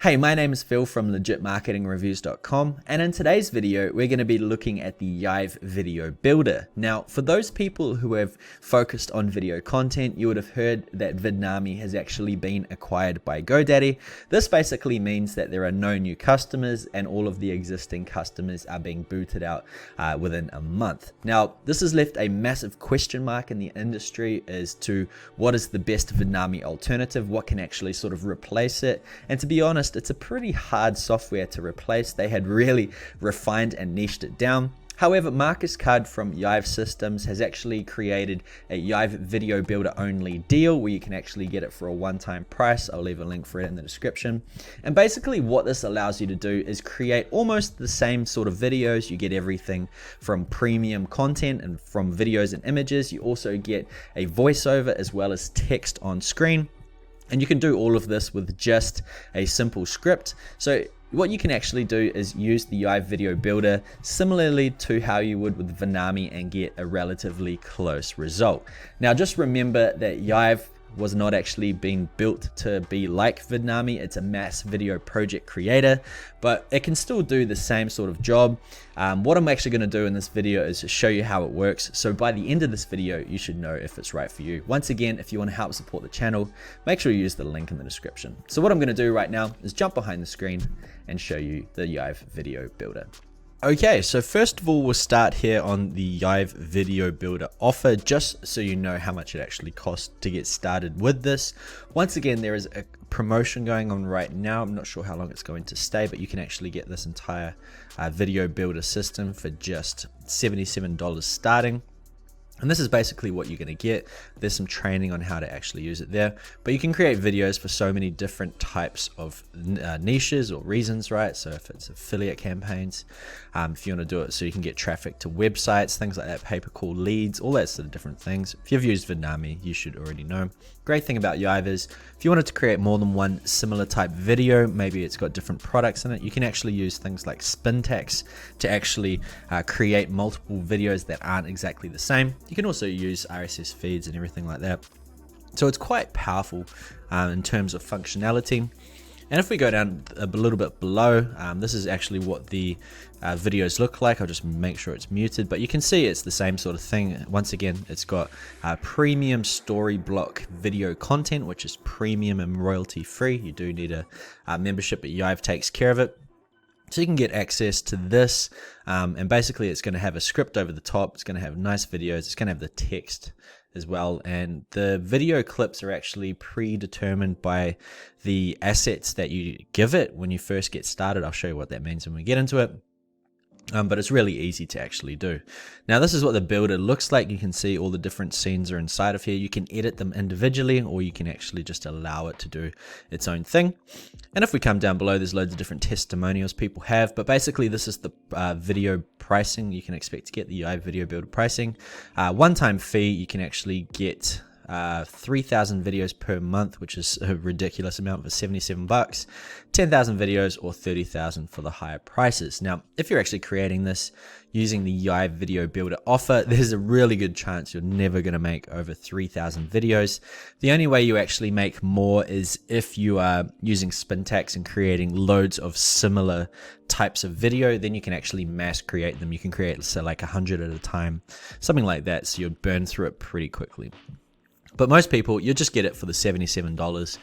Hey, my name is Phil from legitmarketingreviews.com, and in today's video, we're going to be looking at the Yive Video Builder. Now, for those people who have focused on video content, you would have heard that Vidnami has actually been acquired by GoDaddy. This basically means that there are no new customers and all of the existing customers are being booted out within a month. Now, this has left a massive question mark in the industry as to what is the best Vidnami alternative, what can actually sort of replace it, and to be honest, it's a pretty hard software to replace. They had really refined and niched it down. However, Marcus Cudd from Yive Systems has actually created a Yive Video Builder only deal where you can actually get it for a one-time price. I'll leave a link for it in the description. And basically what this allows you to do is create almost the same sort of videos. You get everything from premium content and from videos and images. You also get a voiceover as well as text on screen. And you can do all of this with just a simple script. So what you can actually do is use the Yive Video Builder similarly to how you would with Vidnami and get a relatively close result. Now just remember that Yive was not actually being built to be like Vidnami. It's a mass video project creator, but it can still do the same sort of job. What I'm actually going to do in this video is to show you how it works. So by the end of this video, you should know if it's right for you. Once again, if you want to help support the channel, make sure you use the link in the description. So what I'm going to do right now is jump behind the screen and show you the Yive Video Builder. Okay, so first of all, we'll start here on the Yive Video Builder offer, just so you know how much it actually costs to get started with this. Once again, there is a promotion going on right now. I'm not sure how long it's going to stay, but you can actually get this entire Video Builder system for just $77 starting. And this is basically what you're going to get. There's some training on how to actually use it there, but you can create videos for so many different types of niches or reasons, right? So if it's affiliate campaigns, if you want to do it so you can get traffic to websites, things like that, pay-per-call leads, all that sort of different things. If you've used Vidnami, you should already know. Great thing about Yive is if you wanted to create more than one similar type video, maybe it's got different products in it, you can actually use things like spin tags to actually create multiple videos that aren't exactly the same. You can also use RSS feeds and everything like that. So it's quite powerful in terms of functionality. And if we go down a little bit below, this is actually what the videos look like. I'll just make sure it's muted, but you can see it's the same sort of thing. Once again, it's got premium story block video content, which is premium and royalty free. You do need a membership, but Yive takes care of it. So you can get access to this, and basically it's going to have a script over the top. It's going to have nice videos. It's going to have the text as well, and the video clips are actually predetermined by the assets that you give it when you first get started. I'll show you what that means when we get into it. But it's really easy to actually do. Now this is what the builder looks like. You can see all the different scenes are inside of here. You can edit them individually, or you can actually just allow it to do its own thing. And if we come down below, there's loads of different testimonials people have, but basically this is the video pricing. You can expect to get the Yive Video Builder pricing. One-time fee, you can actually get 3,000 videos per month, which is a ridiculous amount for 77 bucks, 10,000 videos or 30,000 for the higher prices. Now, if you're actually creating this using the Yive Video Builder offer, there's a really good chance you're never going to make over 3,000 videos. The only way you actually make more is if you are using spin tags and creating loads of similar types of video, then you can actually mass create them. You can create, say, like 100 at a time, something like that, so you'll burn through it pretty quickly. But most people, you'll just get it for the $77.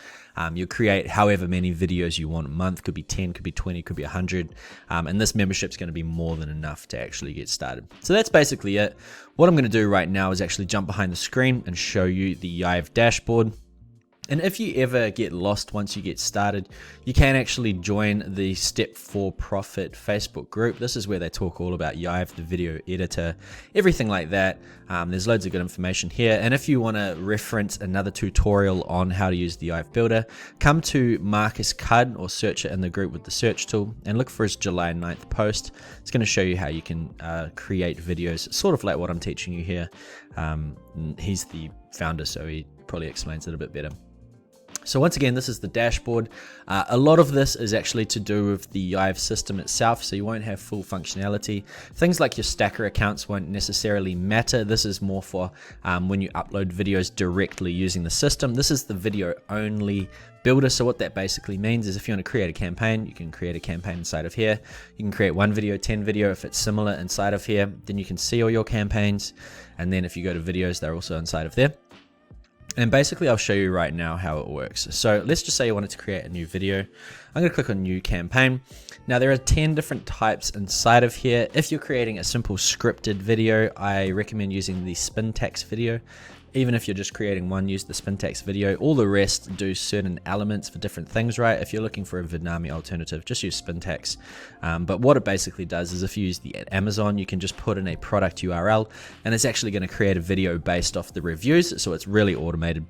You'll create however many videos you want a month. Could be 10, could be 20, could be 100. And this membership is going to be more than enough to actually get started. So that's basically it. What I'm going to do right now is actually jump behind the screen and show you the Yive dashboard. And if you ever get lost once you get started, you can actually join the Step for Profit Facebook group. This is where they talk all about Yive, the video editor, everything like that. There's loads of good information here. And if you want to reference another tutorial on how to use the Yive Builder, come to Marcus Cudd or search it in the group with the search tool and look for his July 9th post. It's going to show you how you can create videos, sort of like what I'm teaching you here. He's the founder, so he probably explains it a bit better. So once again, this is the dashboard. A lot of this is actually to do with the Yive system itself, so you won't have full functionality. Things like your stacker accounts won't necessarily matter. This is more for when you upload videos directly using the system. This is the video only builder. So what that basically means is if you want to create a campaign, you can create a campaign inside of here. You can create 1 video, 10 video. If it's similar inside of here, then you can see all your campaigns. And then if you go to videos, they're also inside of there. And basically I'll show you right now how it works. So let's just say you wanted to create a new video. I'm going to click on new campaign. Now there are 10 different types inside of here. If you're creating a simple scripted video, I recommend using the spin text video. Even if you're just creating one, use the spin text video. All the rest do certain elements for different things, right? If you're looking for a Vidnami alternative, just use spin text. But what it basically does is if you use the Amazon, you can just put in a product URL and it's actually going to create a video based off the reviews. So it's really automated.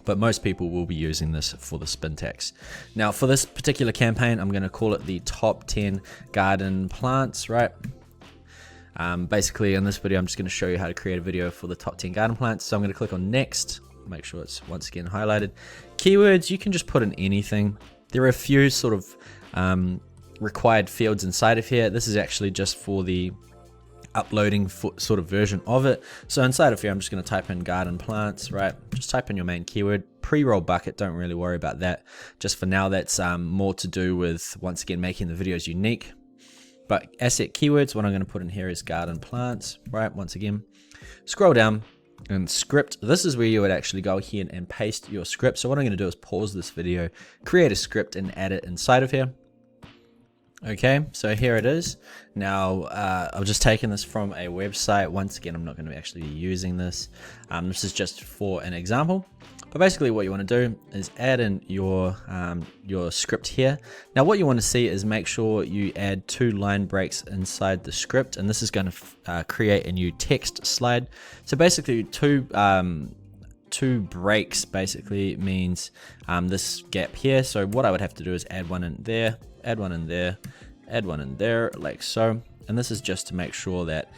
But most people will be using this for the spin text. Now for this particular campaign, I'm going to call it the top 10 garden plants, right? Basically in this video, I'm just going to show you how to create a video for the top 10 garden plants. So I'm going to click on next, make sure it's once again highlighted. Keywords, you can just put in anything. There are a few sort of required fields inside of here. This is actually just for the uploading sort of version of it. So inside of here, I'm just going to type in garden plants, right? Just type in your main keyword. Pre-roll bucket, don't really worry about that. Just for now, that's more to do with, once again, making the videos unique. But asset keywords, what I'm going to put in here is garden plants, right? Once again, scroll down and script. This is where you would actually go here and paste your script. So what I'm going to do is pause this video, create a script and add it inside of here. Okay, so here it is. Now, I've just taken this from a website. Once again, I'm not going to actually be using this. This is just for an example. But basically what you want to do is add in your script here. Now what you want to see is make sure you add 2 line breaks inside the script, and this is going to create a new text slide. So basically two breaks basically means this gap here. So what I would have to do is add one in there, add one in there, add one in there, like so. And this is just to make sure that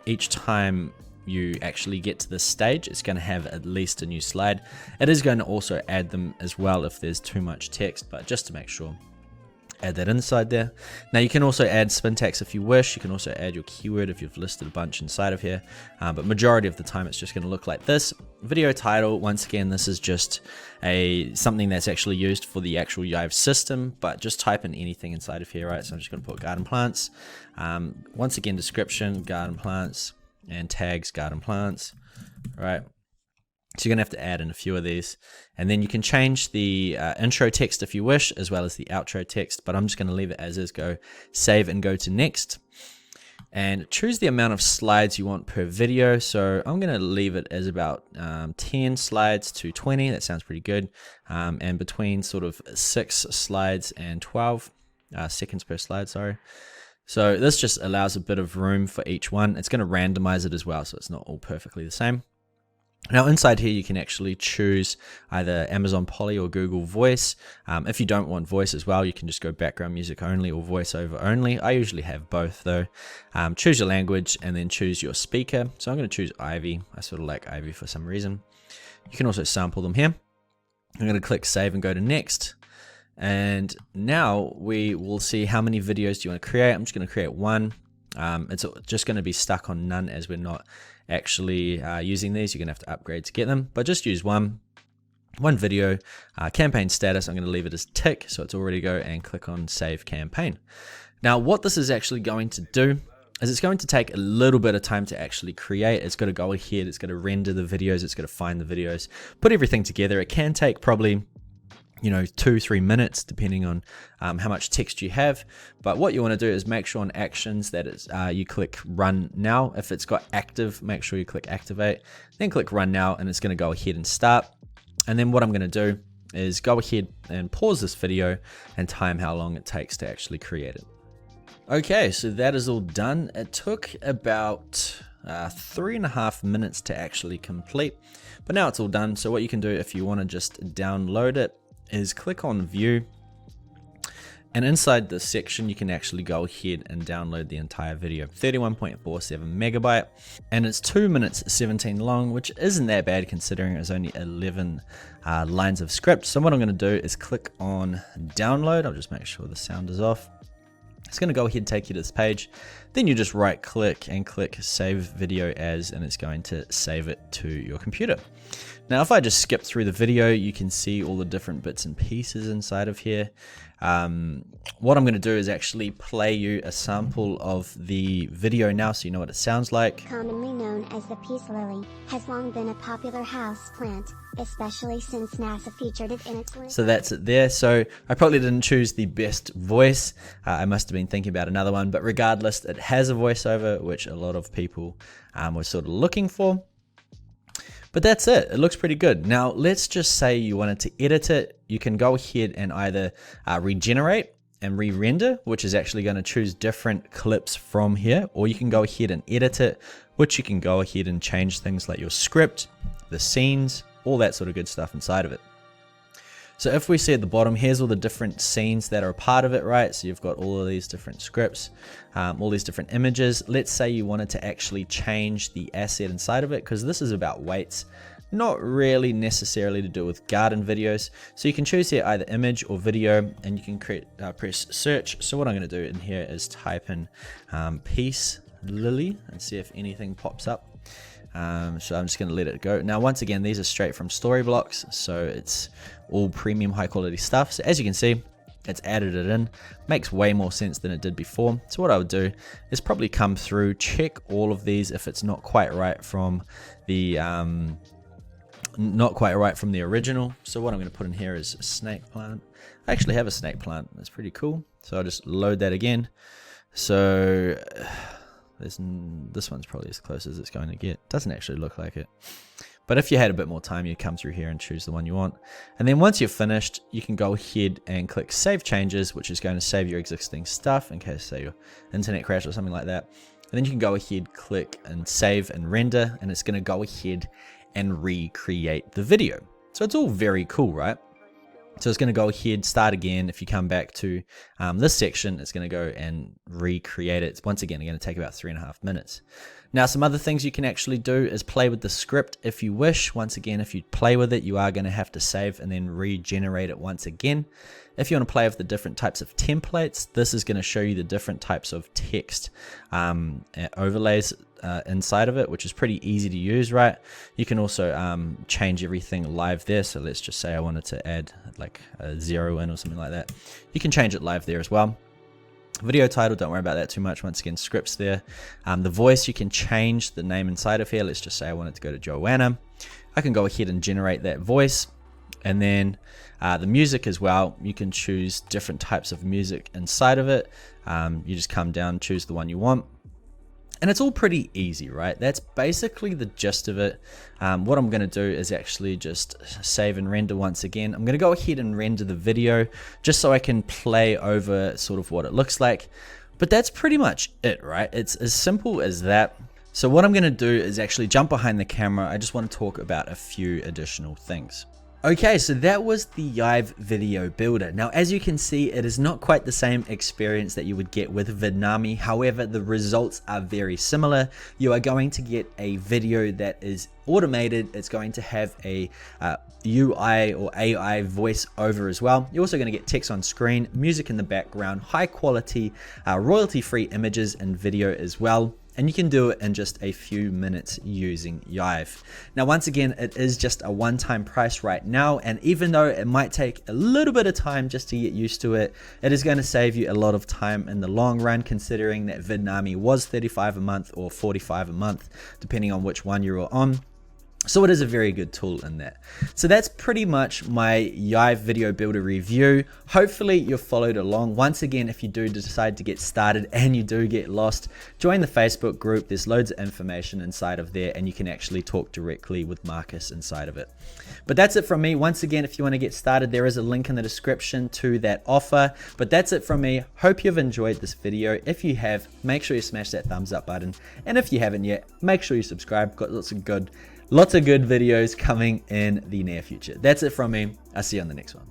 each time you actually get to this stage, it's going to have at least a new slide. It is going to also add them as well if there's too much text, but just to make sure, add that inside there. Now you can also add spin text if you wish. You can also add your keyword if you've listed a bunch inside of here, but majority of the time it's just going to look like this. Video title, once again, this is just something that's actually used for the actual Yive system, but just type in anything inside of here, right? So I'm just going to put garden plants. Once again, description, garden plants, and tags, garden plants, right? So you're gonna have to add in a few of these, and then you can change the intro text if you wish, as well as the outro text, but I'm just gonna leave it as is. Go save and go to next, and choose the amount of slides you want per video. So I'm gonna leave it as about 10 slides to 20. That sounds pretty good. And between sort of 6 slides and 12 seconds per slide, sorry. So this just allows a bit of room for each one. It's going to randomize it as well, so it's not all perfectly the same. Now inside here, you can actually choose either Amazon Poly or Google Voice. If you don't want voice as well, you can just go background music only or voiceover only. I usually have both though. Choose your language and then choose your speaker. So I'm going to choose Ivy. I sort of like Ivy for some reason. You can also sample them here. I'm going to click save and go to next. And now we will see how many videos do you want to create. I'm just going to create one. It's just going to be stuck on none as we're not actually using these. You're going to have to upgrade to get them, but just use one video. Campaign status, I'm going to leave it as tick, so it's all ready to go, and click on save campaign. Now what this is actually going to do is it's going to take a little bit of time to actually create. It's got to go ahead, it's got to render the videos, it's got to find the videos, put everything together. It can take probably 2-3 minutes depending on how much text you have. But what you want to do is make sure on actions that is you click run now. If it's got active, make sure you click activate, then click run now, and it's going to go ahead and start. And then what I'm going to do is go ahead and pause this video and time how long it takes to actually create it. Okay, so that is all done. It took about 3.5 minutes to actually complete, but now it's all done. So what you can do if you want to just download it is click on view, And inside this section, you can actually go ahead and download the entire video, 31.47 megabyte, and it's 2 minutes 17 long, which isn't that bad considering it's only 11 lines of script. So what I'm going to do is click on download. I'll just make sure the sound is off. It's going to go ahead and take you to this page. Then you just right click and click save video as, and it's going to save it to your computer. Now, if I just skip through the video, you can see all the different bits and pieces inside of here. What I'm going to do is actually play you a sample of the video now so you know what it sounds like. Commonly known as the peace lily, has long been a popular house plant, especially since NASA featured it in its list. So that's it there. So I probably didn't choose the best voice. I must have been thinking about another one, but regardless, it has a voiceover, which a lot of people were sort of looking for. But that's it. It looks pretty good. Now, let's just say you wanted to edit it. You can go ahead and either regenerate and re-render, which is actually going to choose different clips from here, or you can go ahead and edit it, which you can go ahead and change things like your script, the scenes, all that sort of good stuff inside of it. So if we see at the bottom, here's all the different scenes that are a part of it, right? So you've got all of these different scripts, all these different images. Let's say you wanted to actually change the asset inside of it, because this is about weights, not really necessarily to do with garden videos. So you can choose here either image or video, and you can press search. So what I'm going to do in here is type in peace lily and see if anything pops up. So I'm just going to let it go. Now, once again, these are straight from Storyblocks, so it's all premium high quality stuff. So as you can see, it's added it in. Makes way more sense than it did before. So what I would do is probably come through, check all of these if it's not quite right from the original. So what I'm going to put in here is a snake plant. I actually have a snake plant. That's pretty cool. So I'll just load that again. So this one's probably as close as it's going to get. Doesn't actually look like it. But if you had a bit more time, you come through here and choose the one you want. And then once you're finished, you can go ahead and click Save Changes, which is going to save your existing stuff in case, say, your internet crash or something like that. And then you can go ahead, click and Save and Render, and it's going to go ahead and recreate the video. So it's all very cool, right? So it's going to go ahead, start again. If you come back to this section, it's going to go and recreate it. Once again, it's going to take about 3.5 minutes. Now, some other things you can actually do is play with the script if you wish. Once again, if you play with it, you are going to have to save and then regenerate it once again. If you want to play with the different types of templates, this is going to show you the different types of text overlays inside of it, which is pretty easy to use, right? You can also change everything live there. So let's just say I wanted to add like a 0 in or something like that. You can change it live there as well. Video title, don't worry about that too much. Once again, scripts there. The voice, you can change the name inside of here. Let's just say I wanted to go to Joanna. I can go ahead and generate that voice. And then the music as well, you can choose different types of music inside of it. You just come down, choose the one you want. And it's all pretty easy, right? That's basically the gist of it. What I'm going to do is actually just save and render once again. I'm going to go ahead and render the video just so I can play over sort of what it looks like. But that's pretty much it, right? It's as simple as that. So what I'm going to do is actually jump behind the camera. I just want to talk about a few additional things. Okay, so that was the Yive Video Builder. Now, as you can see, it is not quite the same experience that you would get with Vidnami. However, the results are very similar. You are going to get a video that is automated. It's going to have a UI or AI voice over as well. You're also going to get text on screen, music in the background, high quality, royalty-free images and video as well. And you can do it in just a few minutes using Yive. Now, once again, it is just a one-time price right now. And even though it might take a little bit of time just to get used to it, it is going to save you a lot of time in the long run, considering that Vidnami was $35 a month or $45 a month, depending on which one you're on. So it is a very good tool in that. So that's pretty much my Yive Video Builder review. Hopefully you've followed along. Once again, if you do decide to get started and you do get lost, join the Facebook group. There's loads of information inside of there, and you can actually talk directly with Marcus inside of it. But that's it from me. Once again, if you want to get started, there is a link in the description to that offer. But that's it from me. Hope you've enjoyed this video. If you have, make sure you smash that thumbs up button. And if you haven't yet, make sure you subscribe. Got lots of good videos coming in the near future. That's it from me. I'll see you on the next one.